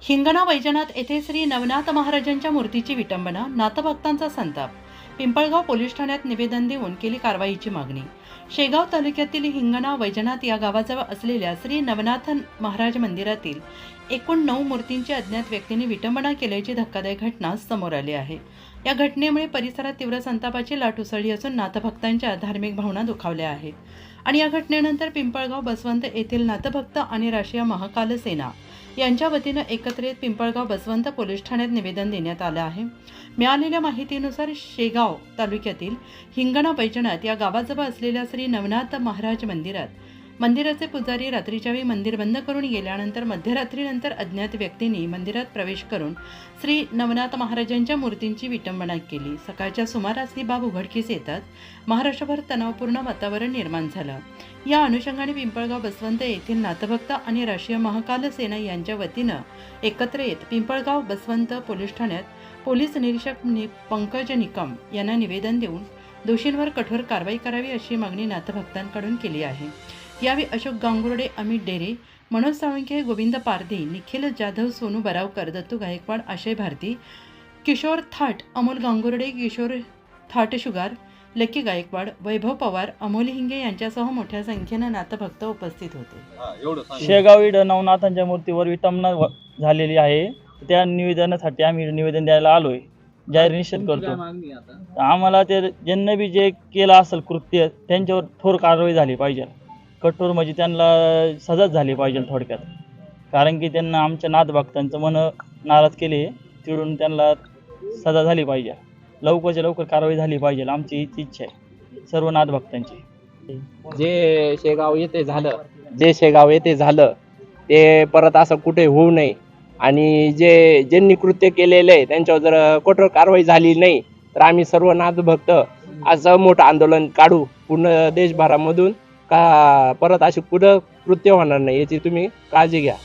हिंगणा वैजनाथ येथे श्री नवनाथ महाराजांच्या मूर्तीची विटंबना, नाथभक्तांचा संताप. पिंपळगाव पोलीस ठाण्यात निवेदन देऊन केली कारवाईची मागणी. शेगाव तालुक्यातील हिंगणा वैजनाथ या गावाजवळ असलेल्या श्री नवनाथ महाराज मंदिरातील एकूण 9 मूर्तींची अज्ञात व्यक्तींनी विटंबना केल्याची धक्कादायक घटना समोर आली आहे. या घटनेमुळे परिसरात तीव्र संतापाची लाट उसळली असून नाथभक्तांच्या धार्मिक भावना दुखावल्या आहेत. आणि या घटनेनंतर पिंपळगाव बसवंत येथील नाथभक्त आणि राष्ट्रीय महाकाल सेना यांच्या वतीनं एकत्रित पिंपळगाव बसवंत पोलीस ठाण्यात निवेदन देण्यात आलं आहे. मिळालेल्या माहितीनुसार शेगाव तालुक्यातील हिंगणा वैजनाथ या गावाजवळ असलेल्या श्री नवनाथ महाराज मंदिराचे पुजारी रात्रीच्या वेळी मंदिर बंद करून गेल्यानंतर मध्यरात्रीनंतर अज्ञात व्यक्तींनी मंदिरात प्रवेश करून श्री नवनाथ महाराजांच्या मूर्तींची विटंबना केली. सकाळच्या सुमारास ही बाब उघडकीस येतात महाराष्ट्रभर तणावपूर्ण वातावरण निर्माण झालं. या अनुषंगाने पिंपळगाव बसवंत येथील नाथभक्त आणि राष्ट्रीय महाकाल सेना यांच्या वतीनं एकत्र येत पिंपळगाव बसवंत पोलीस ठाण्यात पोलीस निरीक्षक पंकज निकम यांना निवेदन देऊन दोषींवर कठोर कारवाई करावी अशी मागणी नाथभक्तांकडून केली आहे. यावेळी अशोक गांगुर्डे, अमित डेरे, मनोज साळुंखे, गोविंद पारधी, निखिल जाधव, सोनू बरावकर, दत्तू गायकवाड, आशय भारती, किशोर थाट, अमोल गांगुर्डे, किशोर थाट शुगार, लकी गायकवाड, वैभव पवार, अमोल हिंगे यांच्यासह मोठ्या संख्येनं नाथभक्त उपस्थित होते. शेगाव इथं नवनाथांच्या मूर्तीवर विटंबना झालेली आहे. त्या निवेदनासाठी आम्ही निवेदन द्यायला आलोय. जाहीर निषेध करतो. आम्हाला ते ज्यांनी बी जे केलं असेल कृत्य त्यांच्यावर ठोर कारवाई झाली पाहिजे. कठोर म्हणजे त्यांना सजाच झाली पाहिजे थोडक्यात. कारण की त्यांना आमच्या नाथभक्तांचं मन नाराज केले, तिकडून त्यांना सजा झाली पाहिजे. लवकरच्या लवकर कारवाई झाली पाहिजे आमची हीच इच्छा आहे सर्व नाथभक्तांची. जे शेगाव येथे झालं ते परत असं कुठे होऊ नये आणि ज्यांनी कृत्य केलेलं आहे त्यांच्यावर जर कठोर कारवाई झाली नाही तर आम्ही सर्व नाथभक्त असं मोठं आंदोलन काढू पूर्ण देशभरामधून. का परत असे कुठं कृत्य होणार नाही याची तुम्ही काळजी घ्या.